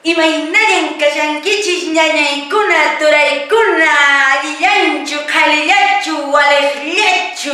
Imaynayan kashankichis ñañaykuna turaykuna allillachu qhalillachu waliqllachu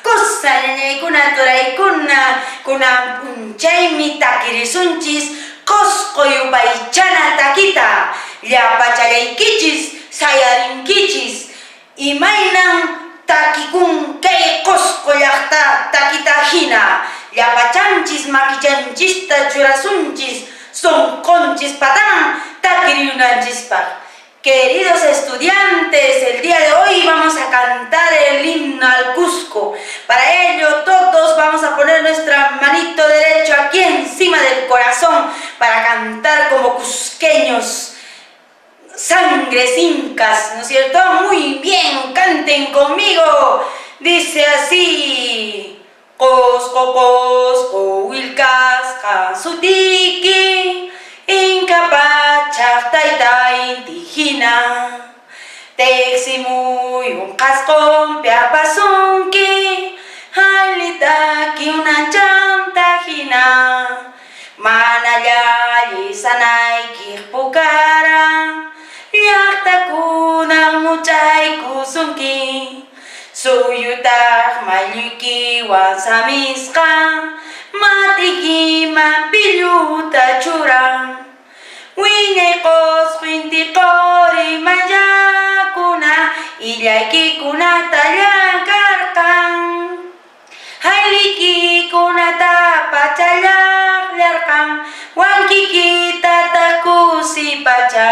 kusa ñañaykuna turaykuna kunan p'unchaymi takirisunchis qusqu yupaychana takita llapachallaykichis sayarinkichis imaynan takikun kay qusqu llaqta takita hina llapachanchis makichanchista churasunchis son conchis patán, taquiriunanchispa. Queridos estudiantes, el día de hoy vamos a cantar el himno al Cusco. Para ello todos vamos a poner nuestra manito derecho aquí encima del corazón para cantar como cusqueños, sangres incas, ¿no es cierto? Muy bien, canten conmigo. Dice así. Cosco, cosco, wilcas, casutiki, incapachak, taita, indígena, teximuyun, cascón, piapasunki, halitaki, una chantajina, manayali, sanay, kirpukara, yaktakuna, muchay, kusunki, suyutak mayuki wasamiska matiki mapiluta chura wiñaykos qintiqori mayakuna illaykikunata llakarqan haylikikunata pachallaqllarqan wankikitata kusipacha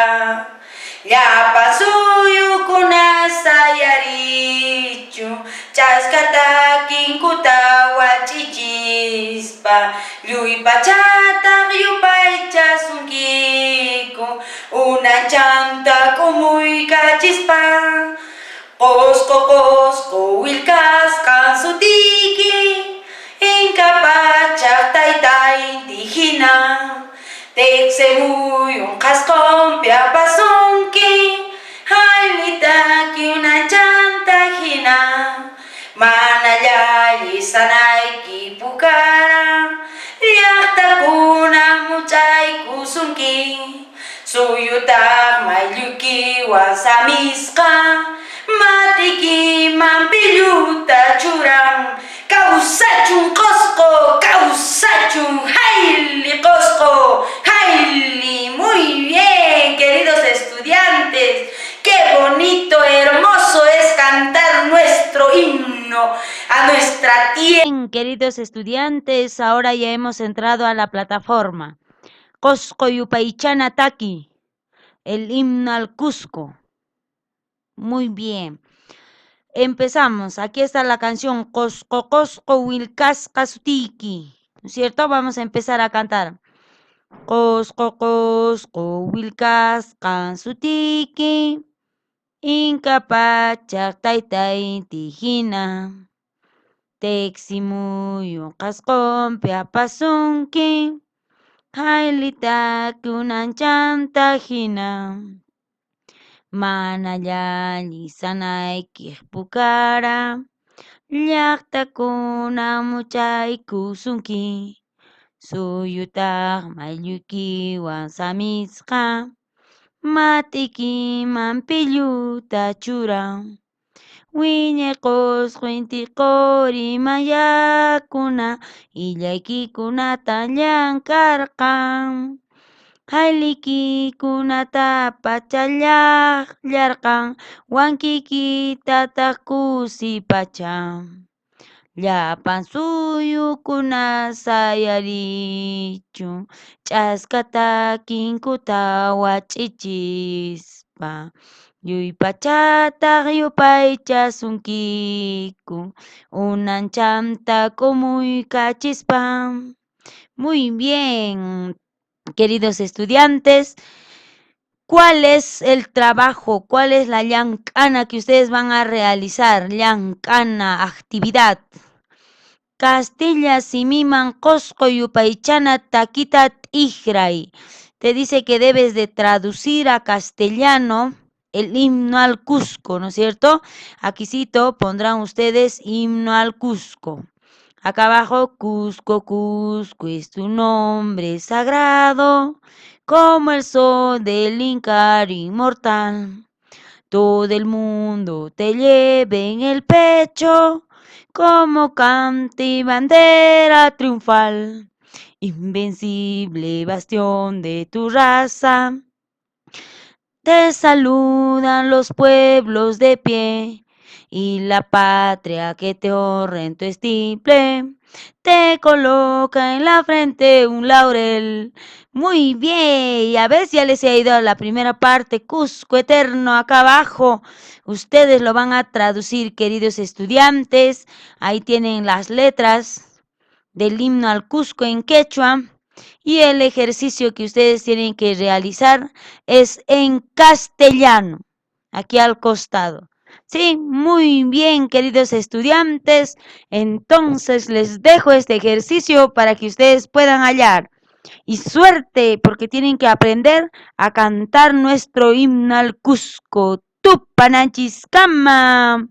llapan suyukuna sayarichu chaskatakin kutawachichispa lluypachataq yupaychasunkiku unachanta kumuykachispa qosqo qosqo willkasqan sutiki incapachaq taytay indígena texemuyun qasqon piapasunki haylitaki una chantajina manallalli sanayki pukara llaqtakuna muchaykusunki suyutaq maylluyki wasamisqa matiki mampilluta churan kawsachun qosqo kawsachun hayli qosqo hayli. Muy bien, queridos estudiantes, qué bonito, hermoso es cantar nuestro himno a nuestra tierra. Bien, queridos estudiantes, ahora ya hemos entrado a la plataforma. Cosco Yupaychana Taki, el himno al Cusco. Muy bien. Empezamos. Aquí está la canción Cosco Cosco Wilcasca Sutiki. ¿No es cierto? Vamos a empezar a cantar. Cosco Cosco Wilcasca Sutiki. Incapachak Taitai Tijina. Teximuyun qasqon piapasunki haylitaki unanchantahina manallalli sanaykih pukara llaqtakuna muchaykusunki suyutaq maylluykiwan samisqa matikiman pilluta churan wiñaykos qintiqori mayakuna illaykikunata llankarqan haylikikunata pachallaqllarqan wankikitata kusipacha llapan suyukuna sayarichu ch'askatakin kutawach'ichispa lluypachataq yupaychasunkiku unanchanta kumuykachispa. Muy bien, queridos estudiantes, ¿cuál es el trabajo? ¿Cuál es la llancana que ustedes van a realizar? Llancana, actividad. Castilla simiman qosqo yupaychana takita t'ijray. Te dice que debes de traducir a castellano el himno al Cusco, ¿no es cierto? Aquí cito, pondrán ustedes himno al Cusco. Acá abajo, Cusco, Cusco es tu nombre sagrado, como el sol del Inca inmortal. Todo el mundo te lleve en el pecho, como cante y bandera triunfal, invencible bastión de tu raza. Te saludan los pueblos de pie y la patria que te honra en tu estiple. Te coloca en la frente un laurel. Muy bien, y a ver si ya les he ido a la primera parte, Cusco Eterno, acá abajo. Ustedes lo van a traducir, queridos estudiantes. Ahí tienen las letras del himno al Cusco en quechua. Y el ejercicio que ustedes tienen que realizar es en castellano, aquí al costado. Sí, muy bien, queridos estudiantes. Entonces les dejo este ejercicio para que ustedes puedan hallar. Y suerte, porque tienen que aprender a cantar nuestro himno al Cusco. Tupanachiscama.